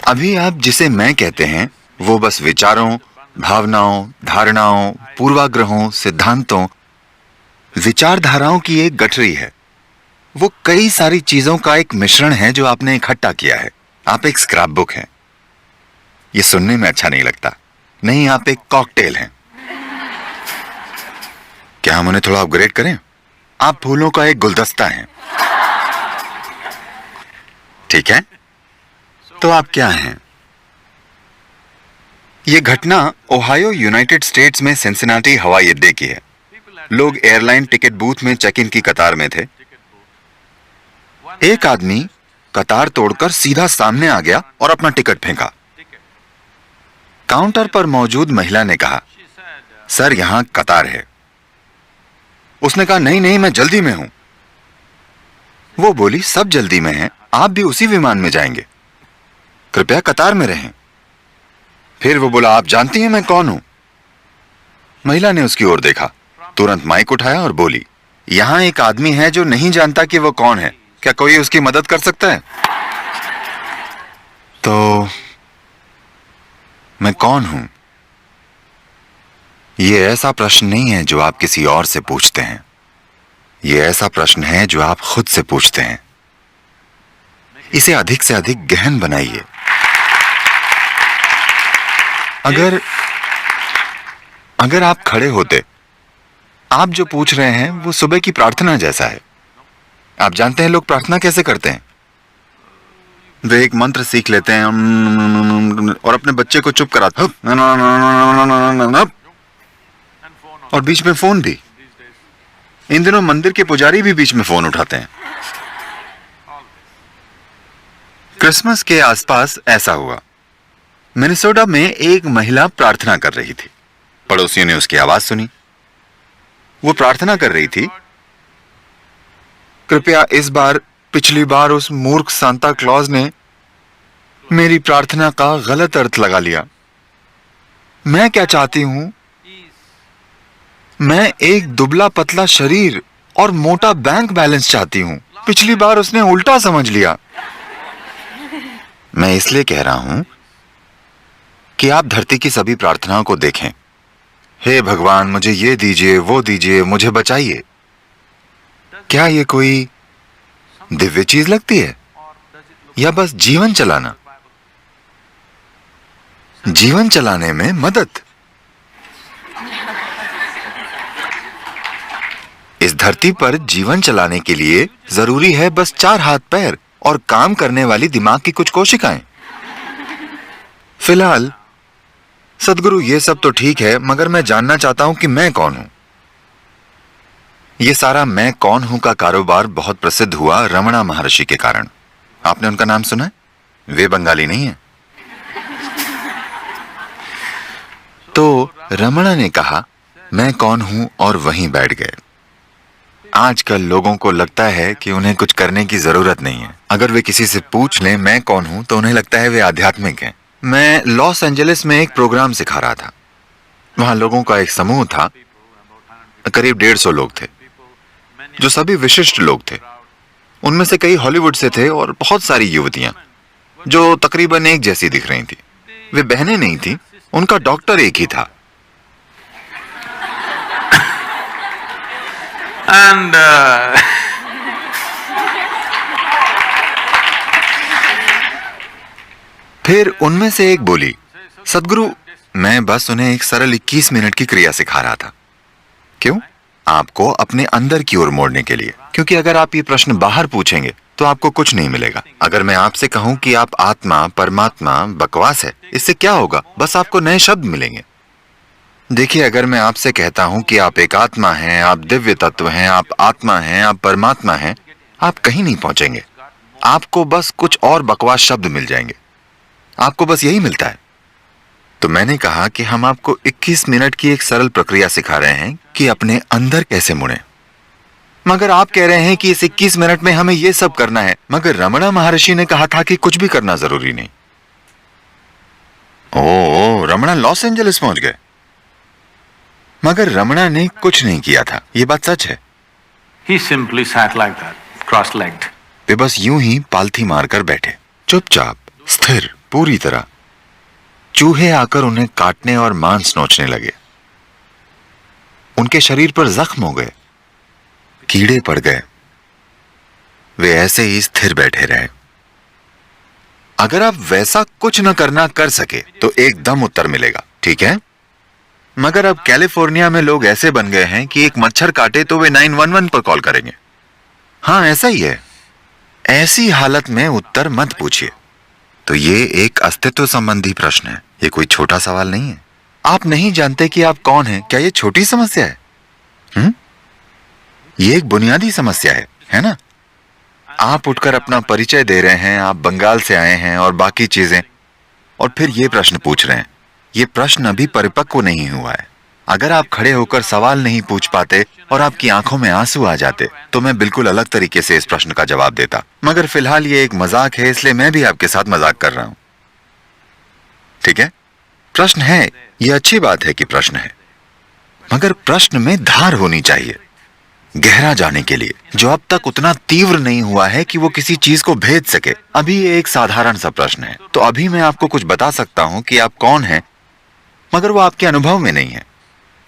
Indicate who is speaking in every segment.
Speaker 1: अभी आप जिसे मैं कहते हैं वो बस विचारों, भावनाओं, धारणाओं, पूर्वाग्रहों, सिद्धांतों, विचारधाराओं की एक गठरी है। वो कई सारी चीजों का एक मिश्रण है जो आपने इकट्ठा किया है। आप एक स्क्रैप बुक हैं। ये सुनने में अच्छा नहीं लगता। नहीं, आप एक कॉकटेल हैं। क्या हम उन्हें थोड़ा अपग्रेड करें? आप फूलों का एक गुलदस्ता हैं। ठीक है, तो आप क्या हैं? यह घटना ओहायो, यूनाइटेड स्टेट्स में सिंसिनाटी हवाई अड्डे की है। लोग एयरलाइन टिकट बूथ में चेक इन की कतार में थे। एक आदमी कतार तोड़कर सीधा सामने आ गया और अपना टिकट फेंका। काउंटर पर मौजूद महिला ने कहा, सर यहां कतार है। उसने कहा, नहीं नहीं, मैं जल्दी में हूं। वो बोली, सब जल्दी में हैं, आप भी उसी विमान में जाएंगे, कृपया कतार में रहें। फिर वो बोला, आप जानती हैं मैं कौन हूं? महिला ने उसकी ओर देखा, तुरंत माइक उठाया और बोली, यहां एक आदमी है जो नहीं जानता कि वो कौन है। क्या कोई उसकी मदद कर सकता है? तो मैं कौन हूं? ये ऐसा प्रश्न नहीं है जो आप किसी और से पूछते हैं। ये ऐसा प्रश्न है जो आप खुद से पूछते हैं। इसे अधिक से अधिक गहन बनाइए। अगर आप खड़े होते, आप जो पूछ रहे हैं वो सुबह की प्रार्थना जैसा है। आप जानते हैं लोग प्रार्थना कैसे करते हैं? वे एक मंत्र सीख लेते हैं और अपने बच्चे को चुप कराते हैं, और बीच में फोन भी। इन दिनों मंदिर के पुजारी भी बीच में फोन उठाते हैं। क्रिसमस के आसपास ऐसा हुआ। मिनेसोटा में एक महिला प्रार्थना कर रही थी। पड़ोसियों ने उसकी आवाज सुनी। वो प्रार्थना कर रही थी, कृपया इस बार, पिछली बार उस मूर्ख सांता क्लॉज ने मेरी प्रार्थना का गलत अर्थ लगा लिया। मैं क्या चाहती हूं? मैं एक दुबला पतला शरीर और मोटा बैंक बैलेंस चाहती हूं। पिछली बार उसने उल्टा समझ लिया। मैं इसलिए कह रहा हूं कि आप धरती की सभी प्रार्थनाओं को देखें। हे भगवान, मुझे ये दीजिए, वो दीजिए, मुझे बचाइए। क्या ये कोई दिव्य चीज लगती है या बस जीवन चलाना? जीवन चलाने में मदद। इस धरती पर जीवन चलाने के लिए जरूरी है बस 4 हाथ पैर और काम करने वाली दिमाग की कुछ कोशिकाएं। फिलहाल सदगुरु, ये सब तो ठीक है, मगर मैं जानना चाहता हूं कि मैं कौन हूं। ये सारा मैं कौन हूं का कारोबार बहुत प्रसिद्ध हुआ रमणा महर्षि के कारण। आपने उनका नाम सुना है? वे बंगाली नहीं है। तो रमणा ने कहा, मैं कौन हूं, और वहीं बैठ गए। आजकल लोगों को लगता है कि उन्हें कुछ करने की जरूरत नहीं है। अगर वे किसी से पूछ लें मैं कौन हूं, तो उन्हें लगता है वे आध्यात्मिक हैं। मैं लॉस एंजलिस में एक प्रोग्राम सिखा रहा था। वहां लोगों का एक समूह था, करीब 150 लोग थे, जो सभी विशिष्ट लोग थे। उनमें से कई हॉलीवुड से थे और बहुत सारी युवतियां जो तकरीबन एक जैसी दिख रही थी। वे बहनें नहीं थी, उनका डॉक्टर एक ही था।
Speaker 2: And
Speaker 1: फिर उनमें से एक बोली, सदगुरु, मैं बस उन्हें एक सरल 21 मिनट की क्रिया सिखा रहा था। क्यों? आपको अपने अंदर की ओर मोड़ने के लिए। क्योंकि अगर आप ये प्रश्न बाहर पूछेंगे तो आपको कुछ नहीं मिलेगा। अगर मैं आपसे कहूं कि आप आत्मा, परमात्मा, बकवास है, इससे क्या होगा? बस आपको नए शब्द मिलेंगे। देखिए, अगर मैं आपसे कहता हूं कि आप एक आत्मा हैं, आप दिव्य तत्व हैं, आप आत्मा हैं, आप परमात्मा हैं, आप कहीं नहीं पहुंचेंगे। आपको बस कुछ और बकवास शब्द मिल जाएंगे। आपको बस यही मिलता है। तो मैंने कहा कि हम आपको 21 मिनट की एक सरल प्रक्रिया सिखा रहे हैं कि अपने अंदर कैसे मुड़ें। मगर आप कह रहे हैं कि इस 21 मिनट में हमें यह सब करना है। मगर रमणा महर्षि ने कहा था कि कुछ भी करना जरूरी नहीं। ओह, रमणा लॉस एंजलिस पहुंच गए। मगर रमणा ने कुछ नहीं किया था, यह बात सच है।
Speaker 2: he simply sat like that, cross-legged.
Speaker 1: वे बस यूं ही पालथी मारकर बैठे, चुपचाप, स्थिर। पूरी तरह। चूहे आकर उन्हें काटने और मांस नोचने लगे। उनके शरीर पर जख्म हो गए, कीड़े पड़ गए। वे ऐसे ही स्थिर बैठे रहे। अगर आप वैसा कुछ न करना कर सके तो एकदम उत्तर मिलेगा, ठीक है? मगर अब कैलिफोर्निया में लोग ऐसे बन गए हैं कि एक मच्छर काटे तो वे 911 पर कॉल करेंगे। हाँ, ऐसा ही है। ऐसी हालत में उत्तर मत पूछिए। तो ये एक अस्तित्व संबंधी प्रश्न है, ये कोई छोटा सवाल नहीं है। आप नहीं जानते कि आप कौन हैं, क्या ये छोटी समस्या है? ये एक बुनियादी समस्या है ना? आप उठकर अपना परिचय दे रहे हैं, आप बंगाल से आए हैं और बाकी चीजें, और फिर ये प्रश्न पूछ रहे हैं। ये प्रश्न अभी परिपक्व नहीं हुआ है। अगर आप खड़े होकर सवाल नहीं पूछ पाते और आपकी आंखों में आंसू आ जाते तो मैं बिल्कुल अलग तरीके से इस प्रश्न का जवाब देता। मगर फिलहाल ये एक मजाक है, इसलिए मैं भी आपके साथ मजाक कर रहा हूं, ठीक है? प्रश्न है, ये अच्छी बात है कि प्रश्न है, मगर प्रश्न में धार होनी चाहिए, गहरा जाने के लिए, जो अब तक उतना तीव्र नहीं हुआ है कि वो किसी चीज को भेद सके। अभी ये एक साधारण सा प्रश्न है। तो अभी मैं आपको कुछ बता सकता हूं कि आप कौन हैं, मगर वो आपके अनुभव में नहीं है।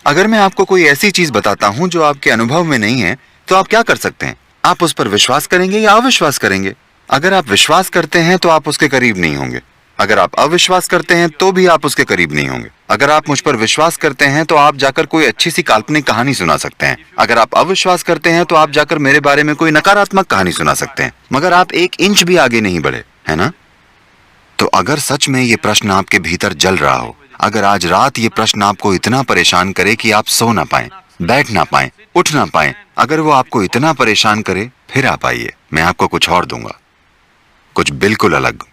Speaker 1: अगर मैं आपको कोई ऐसी चीज बताता हूं जो आपके अनुभव में नहीं है, तो आप क्या कर सकते हैं? आप उस पर विश्वास करेंगे या अविश्वास करेंगे? अगर आप विश्वास करते हैं तो आप उसके करीब नहीं होंगे। अगर आप अविश्वास करते हैं तो भी आप उसके करीब नहीं होंगे। अगर आप मुझ पर विश्वास करते हैं तो आप जाकर कोई अच्छी सी काल्पनिक कहानी सुना सकते हैं। अगर आप अविश्वास करते हैं तो आप जाकर मेरे बारे में कोई नकारात्मक कहानी सुना सकते हैं, मगर आप 1 इंच भी आगे नहीं बढ़े, है ना? तो अगर सच में ये प्रश्न आपके भीतर जल रहा हो, अगर आज रात ये प्रश्न आपको इतना परेशान करे कि आप सो ना पाएं, बैठ ना पाएं, उठ ना पाएं, अगर वो आपको इतना परेशान करे, फिर आप आइए, मैं आपको कुछ और दूंगा, कुछ बिल्कुल अलग।